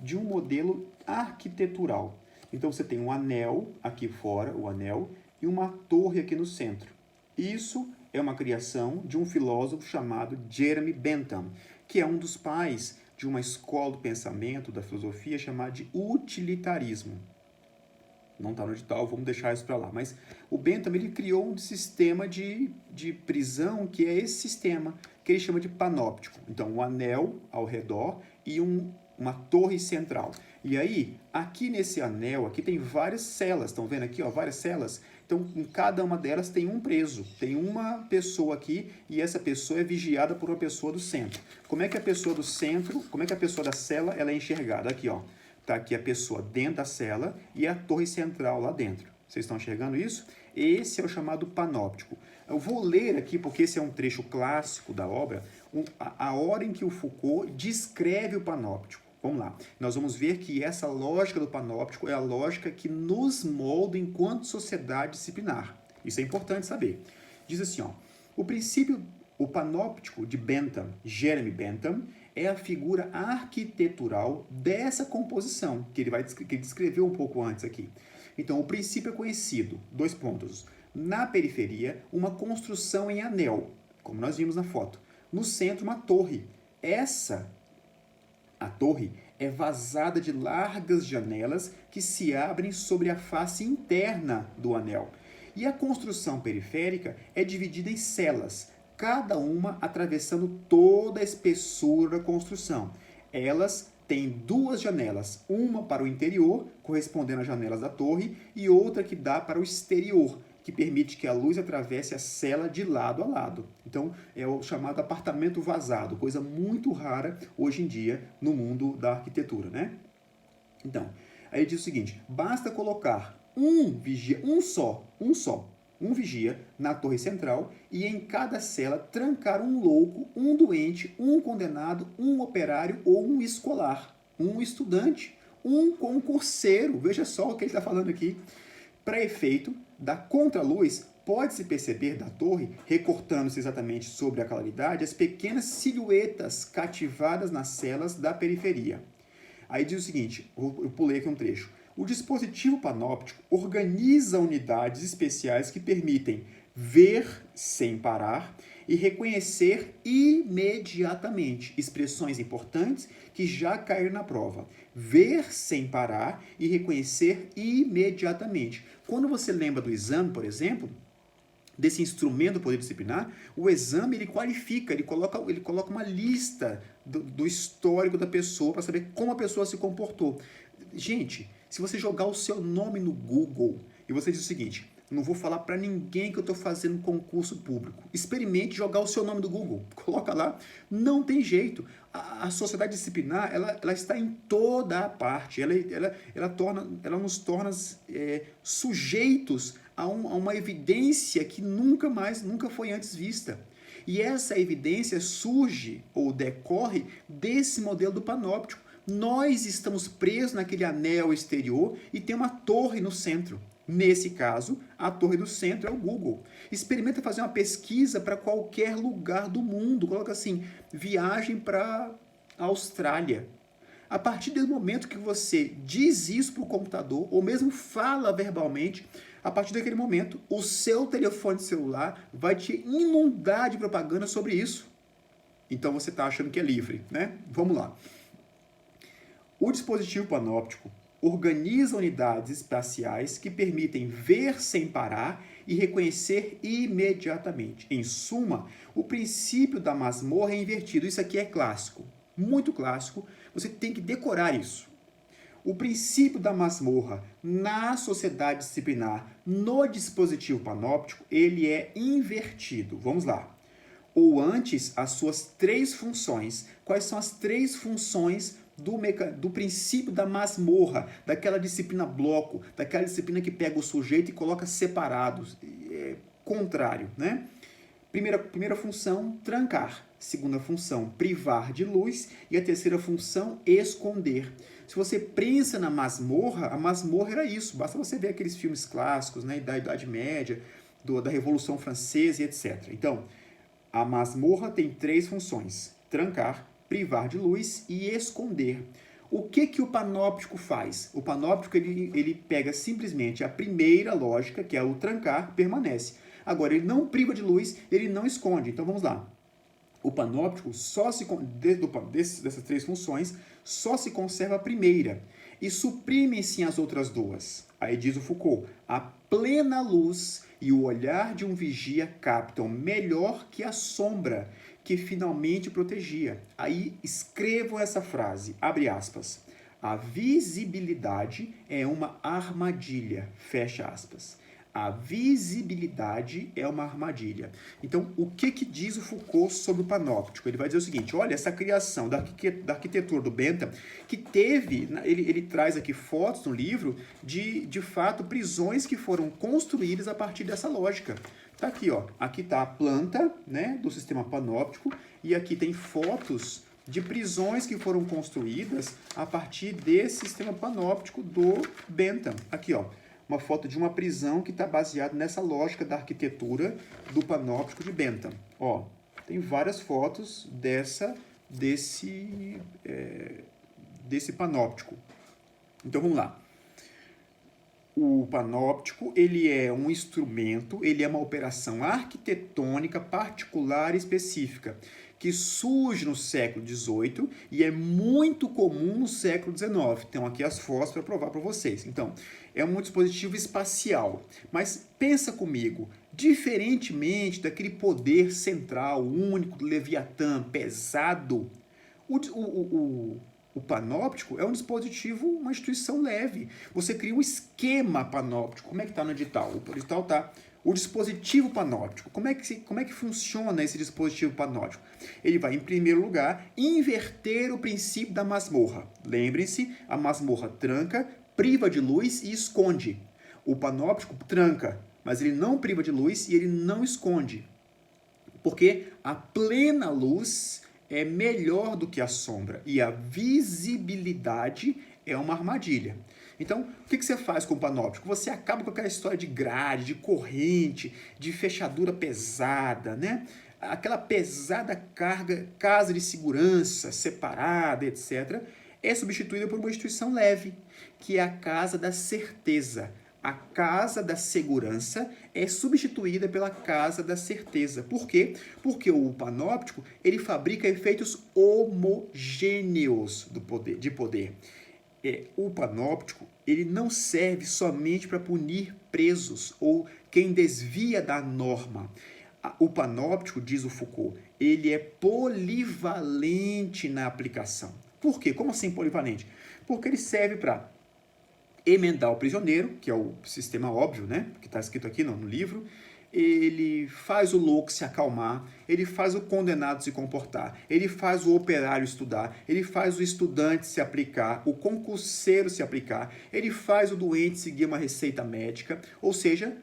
de um modelo arquitetural. Então, você tem um anel aqui fora, o anel, e uma torre aqui no centro. Isso é uma criação de um filósofo chamado Jeremy Bentham, que é um dos pais de uma escola do pensamento, da filosofia, chamada de utilitarismo. Não está no edital, vamos deixar isso para lá. Mas o Bentham ele criou um sistema de prisão que é esse sistema que ele chama de panóptico. Então, um anel ao redor e uma torre central. E aí, aqui nesse anel, aqui tem várias celas, estão vendo aqui, ó, várias celas? Então, em cada uma delas tem um preso, tem uma pessoa aqui e essa pessoa é vigiada por uma pessoa do centro. Como é que a pessoa do centro, como é que a pessoa da cela ela é enxergada? Aqui, ó, tá aqui a pessoa dentro da cela e a torre central lá dentro. Vocês estão enxergando isso? Esse é o chamado panóptico. Eu vou ler aqui, porque esse é um trecho clássico da obra, a hora em que o Foucault descreve o panóptico. Vamos lá. Nós vamos ver que essa lógica do panóptico é a lógica que nos molda enquanto sociedade disciplinar. Isso é importante saber. Diz assim, ó, o panóptico de Bentham, Jeremy Bentham, é a figura arquitetural dessa composição, que ele descreveu um pouco antes aqui. Então, o princípio é conhecido. 2 pontos. Na periferia, uma construção em anel, como nós vimos na foto. No centro, uma torre. A torre é vazada de largas janelas que se abrem sobre a face interna do anel. E a construção periférica é dividida em celas, cada uma atravessando toda a espessura da construção. Elas têm 2 janelas, uma para o interior, correspondendo às janelas da torre, e outra que dá para o exterior, que permite que a luz atravesse a cela de lado a lado. Então, é o chamado apartamento vazado, coisa muito rara hoje em dia no mundo da arquitetura, né? Então, aí ele diz o seguinte, basta colocar um vigia na torre central e em cada cela trancar um louco, um doente, um condenado, um operário ou um escolar, um estudante, um concurseiro. Veja só o que ele está falando aqui. Para efeito da contraluz, pode-se perceber da torre, recortando-se exatamente sobre a claridade, as pequenas silhuetas cativadas nas celas da periferia. Aí diz o seguinte, eu pulei aqui um trecho. O dispositivo panóptico organiza unidades especiais que permitem ver sem parar e reconhecer imediatamente expressões importantes que já caíram na prova. Ver sem parar e reconhecer imediatamente. Quando você lembra do exame, por exemplo, desse instrumento do poder disciplinar, o exame ele qualifica, ele coloca uma lista do histórico da pessoa para saber como a pessoa se comportou. Gente, se você jogar o seu nome no Google e você diz o seguinte, não vou falar para ninguém que eu estou fazendo concurso público. Experimente jogar o seu nome do Google. Coloca lá. Não tem jeito. A sociedade disciplinar, ela está em toda a parte. Ela nos torna sujeitos a uma evidência que nunca foi antes vista. E essa evidência surge ou decorre desse modelo do panóptico. Nós estamos presos naquele anel exterior e tem uma torre no centro. Nesse caso, a torre do centro é o Google. Experimenta fazer uma pesquisa para qualquer lugar do mundo. Coloca assim, viagem para a Austrália. A partir do momento que você diz isso para o computador, ou mesmo fala verbalmente, a partir daquele momento, o seu telefone celular vai te inundar de propaganda sobre isso. Então você está achando que é livre, né? Vamos lá. O dispositivo panóptico organiza unidades espaciais que permitem ver sem parar e reconhecer imediatamente. Em suma, o princípio da masmorra é invertido. Isso aqui é clássico, muito clássico. Você tem que decorar isso. O princípio da masmorra na sociedade disciplinar, no dispositivo panóptico, ele é invertido. Vamos lá. Ou antes, as suas 3 funções. Quais são as 3 funções do princípio da masmorra, daquela disciplina bloco, daquela disciplina que pega o sujeito e coloca separados, contrário, né? Primeira função, trancar. Segunda função, privar de luz. E a terceira função, esconder. Se você pensa na masmorra, a masmorra era isso. Basta você ver aqueles filmes clássicos, né, da Idade Média, da Revolução Francesa e etc. Então, a masmorra tem 3 funções: trancar, privar de luz e esconder. O que o panóptico faz? O panóptico ele pega simplesmente a primeira lógica, que é o trancar, permanece. Agora, ele não priva de luz, ele não esconde. Então, vamos lá. O panóptico, dessas 3 funções, só se conserva a primeira. E suprimem-se as outras 2. Aí diz o Foucault, a plena luz e o olhar de um vigia captam melhor que a sombra que finalmente protegia. Aí escrevam essa frase, abre aspas. A visibilidade é uma armadilha, fecha aspas. A visibilidade é uma armadilha. Então, o que diz o Foucault sobre o panóptico? Ele vai dizer o seguinte, olha, essa criação da arquitetura do Bentham, que teve, ele traz aqui fotos no livro de fato, prisões que foram construídas a partir dessa lógica. Tá aqui, ó. Aqui tá a planta, né, do sistema panóptico, e aqui tem fotos de prisões que foram construídas a partir desse sistema panóptico do Bentham. Aqui, ó. Uma foto de uma prisão que está baseada nessa lógica da arquitetura do panóptico de Bentham. Ó, tem várias fotos desse panóptico. Então, vamos lá. O panóptico, ele é um instrumento, ele é uma operação arquitetônica particular e específica, que surge no século XVIII e é muito comum no século XIX. Então, aqui as fotos para provar para vocês. Então, é um dispositivo espacial. Mas pensa comigo, diferentemente daquele poder central, único, do Leviatã, pesado, o panóptico é um dispositivo, uma instituição leve. Você cria um esquema panóptico. Como é que está no edital? O edital está... O dispositivo panóptico. Como é que funciona esse dispositivo panóptico? Ele vai, em primeiro lugar, inverter o princípio da masmorra. Lembrem-se, a masmorra tranca, priva de luz e esconde. O panóptico tranca, mas ele não priva de luz e ele não esconde. Porque a plena luz é melhor do que a sombra e a visibilidade é uma armadilha. Então, o que você faz com o panóptico? Você acaba com aquela história de grade, de corrente, de fechadura pesada, né? Aquela pesada casa de segurança separada, etc., é substituída por uma instituição leve, que é a casa da certeza. A casa da segurança é substituída pela casa da certeza. Por quê? Porque o panóptico ele fabrica efeitos homogêneos de poder. O panóptico ele não serve somente para punir presos ou quem desvia da norma. O panóptico, diz o Foucault, ele é polivalente na aplicação. Por quê? Como assim polivalente? Porque ele serve para emendar o prisioneiro, que é o sistema óbvio, né? Que está escrito aqui no livro. Ele faz o louco se acalmar, ele faz o condenado se comportar, ele faz o operário estudar, ele faz o estudante se aplicar, o concurseiro se aplicar, ele faz o doente seguir uma receita médica, ou seja,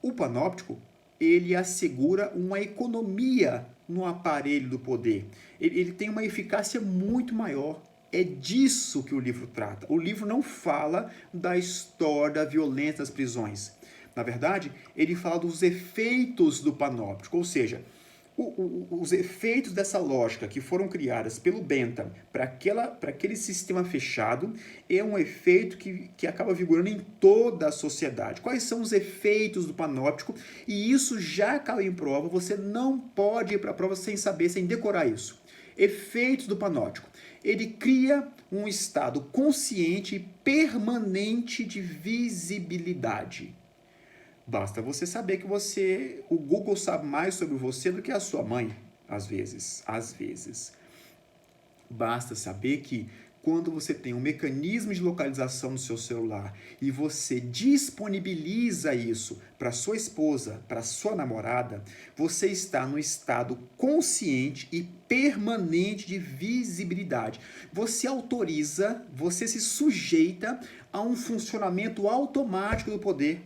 o panóptico, ele assegura uma economia no aparelho do poder, ele tem uma eficácia muito maior, É disso que o livro trata. O livro não fala da história da violência das prisões. Na verdade, ele fala dos efeitos do panóptico, ou seja, os efeitos dessa lógica que foram criadas pelo Bentham para aquele sistema fechado é um efeito que acaba vigorando em toda a sociedade. Quais são os efeitos do panóptico? E isso já caiu em prova, você não pode ir para a prova sem saber, sem decorar isso. Efeitos do panóptico. Ele cria um estado consciente e permanente de visibilidade. Basta você saber que o Google sabe mais sobre você do que a sua mãe, às vezes. Basta saber que quando você tem um mecanismo de localização no seu celular e você disponibiliza isso para sua esposa, para sua namorada, você está no estado consciente e permanente de visibilidade. Você autoriza, você se sujeita a um funcionamento automático do poder.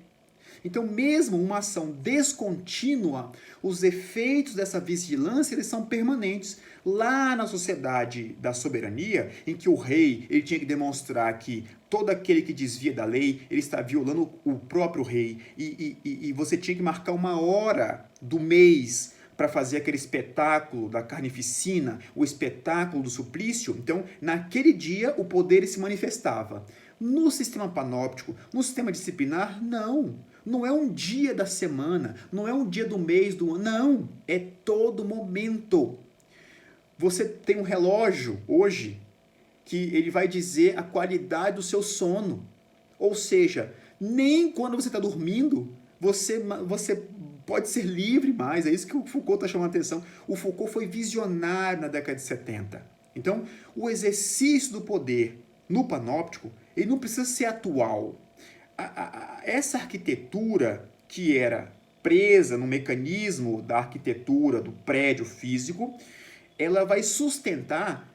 Então, mesmo uma ação descontínua, os efeitos dessa vigilância eles são permanentes. Lá na sociedade da soberania, em que o rei ele tinha que demonstrar que todo aquele que desvia da lei, ele está violando o próprio rei, e você tinha que marcar uma hora do mês para fazer aquele espetáculo da carnificina, o espetáculo do suplício. Então, naquele dia, o poder se manifestava. No sistema panóptico, no sistema disciplinar, não. Não é um dia da semana, não é um dia do mês, do ano, não. É todo momento. Você tem um relógio hoje que ele vai dizer a qualidade do seu sono. Ou seja, nem quando você está dormindo, você pode ser livre mais. É isso que o Foucault está chamando a atenção. O Foucault foi visionário na década de 70. Então, o exercício do poder no panóptico, ele não precisa ser atual. Essa arquitetura que era presa no mecanismo da arquitetura do prédio físico, ela vai sustentar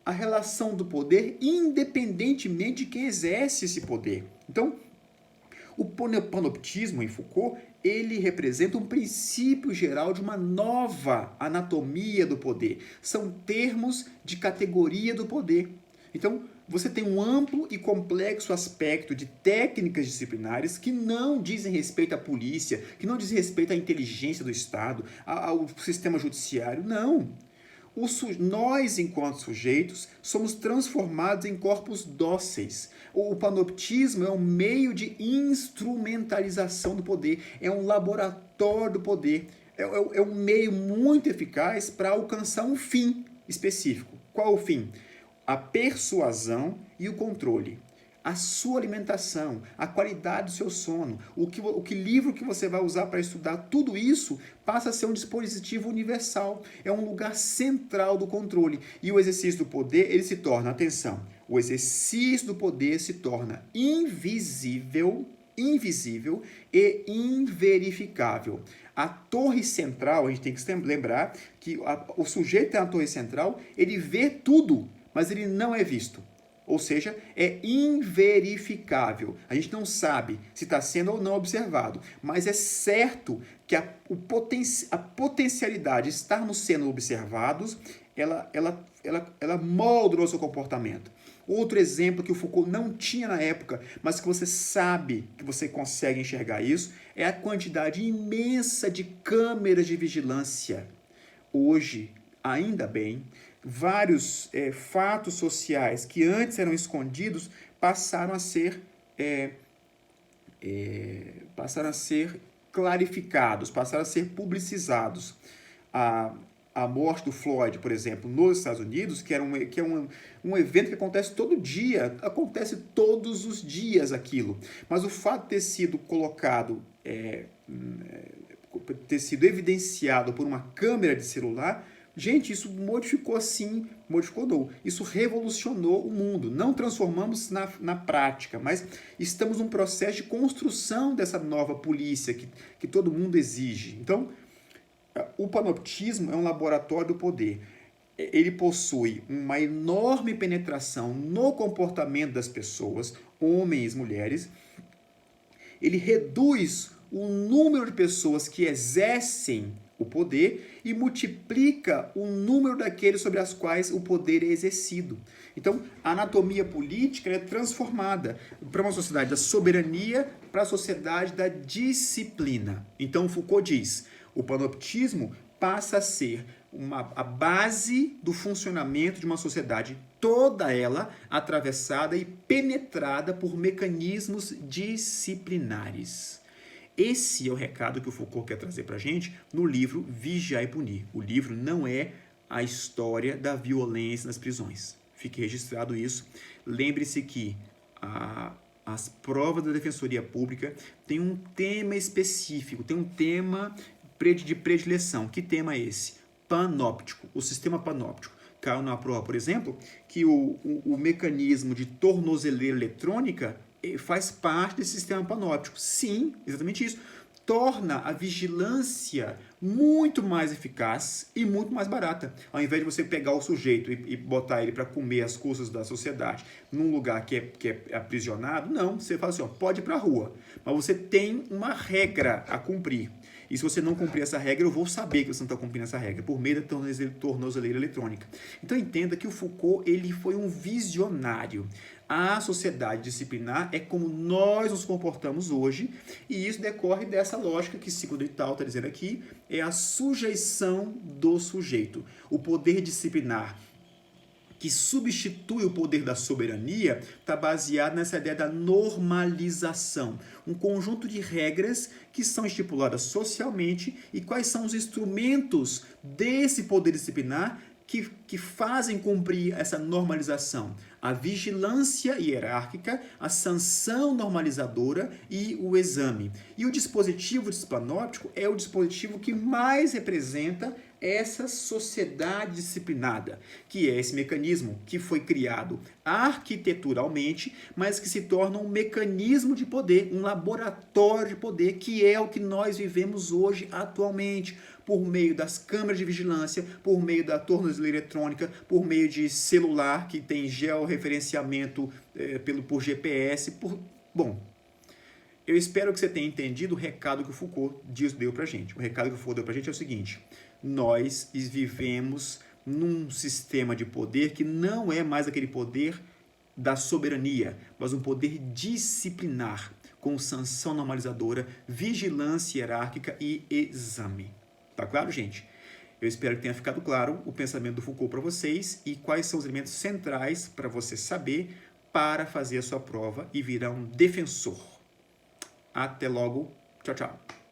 a relação do poder independentemente de quem exerce esse poder. Então, o panoptismo em Foucault, ele representa um princípio geral de uma nova anatomia do poder. São termos de categoria do poder. Então, você tem um amplo e complexo aspecto de técnicas disciplinares que não dizem respeito à polícia, que não dizem respeito à inteligência do Estado, ao sistema judiciário, não. Nós, enquanto sujeitos, somos transformados em corpos dóceis. O panoptismo é um meio de instrumentalização do poder, é um laboratório do poder, é um meio muito eficaz para alcançar um fim específico. Qual o fim? A persuasão e o controle. A sua alimentação, a qualidade do seu sono, que livro que você vai usar para estudar, tudo isso passa a ser um dispositivo universal. É um lugar central do controle. E o exercício do poder, ele se torna, atenção, o exercício do poder se torna invisível e inverificável. A torre central, a gente tem que lembrar que o sujeito na torre central, ele vê tudo, mas ele não é visto. Ou seja, é inverificável. A gente não sabe se está sendo ou não observado, mas é certo que a potencialidade de estarmos sendo observados, ela molda o nosso comportamento. Outro exemplo que o Foucault não tinha na época, mas que você sabe que você consegue enxergar isso, é a quantidade imensa de câmeras de vigilância. Hoje, ainda bem, vários fatos sociais que antes eram escondidos passaram a ser clarificados, passaram a ser publicizados. A morte do Floyd, por exemplo, nos Estados Unidos, que é um evento que acontece todo dia, acontece todos os dias aquilo. Mas o fato de ter sido colocado, ter sido evidenciado por uma câmera de celular, gente, isso modificou não. Isso revolucionou o mundo. Não transformamos na prática, mas estamos num processo de construção dessa nova polícia que todo mundo exige. Então, o panoptismo é um laboratório do poder. Ele possui uma enorme penetração no comportamento das pessoas, homens e mulheres. Ele reduz o número de pessoas que exercem o poder e multiplica o número daqueles sobre as quais o poder é exercido. Então, a anatomia política é transformada para uma sociedade da soberania para a sociedade da disciplina. Então, Foucault diz, o panoptismo passa a ser a base do funcionamento de uma sociedade, toda ela atravessada e penetrada por mecanismos disciplinares. Esse é o recado que o Foucault quer trazer para a gente no livro Vigiar e Punir. O livro não é a história da violência nas prisões. Fique registrado isso. Lembre-se que as provas da Defensoria Pública têm um tema específico, tem um tema de predileção. Que tema é esse? Panóptico, o sistema panóptico. Caiu na prova, por exemplo, que o mecanismo de tornozeleira eletrônica faz parte desse sistema panóptico. Sim, exatamente isso. Torna a vigilância muito mais eficaz e muito mais barata. Ao invés de você pegar o sujeito e botar ele para comer às custas da sociedade num lugar que é aprisionado, não. Você fala assim, ó, pode ir para a rua, mas você tem uma regra a cumprir. E se você não cumprir essa regra, eu vou saber que você não está cumprindo essa regra, por meio da tornozeleira eletrônica. Então entenda que o Foucault ele foi um visionário. A sociedade disciplinar é como nós nos comportamos hoje, e isso decorre dessa lógica que Sigmund Freud está dizendo aqui, é a sujeição do sujeito. O poder disciplinar que substitui o poder da soberania, está baseado nessa ideia da normalização. Um conjunto de regras que são estipuladas socialmente e quais são os instrumentos desse poder disciplinar que fazem cumprir essa normalização. A vigilância hierárquica, a sanção normalizadora e o exame. E o dispositivo disciplinóptico é o dispositivo que mais representa essa sociedade disciplinada, que é esse mecanismo que foi criado arquiteturalmente, mas que se torna um mecanismo de poder, um laboratório de poder, que é o que nós vivemos hoje atualmente, por meio das câmeras de vigilância, por meio da tornozeleira eletrônica, por meio de celular que tem georreferenciamento por GPS. Bom, eu espero que você tenha entendido o recado que o Foucault deu pra gente. O recado que o Foucault deu pra gente é o seguinte: nós vivemos num sistema de poder que não é mais aquele poder da soberania, mas um poder disciplinar, com sanção normalizadora, vigilância hierárquica e exame. Tá claro, gente? Eu espero que tenha ficado claro o pensamento do Foucault para vocês e quais são os elementos centrais para você saber para fazer a sua prova e virar um defensor. Até logo. Tchau, tchau.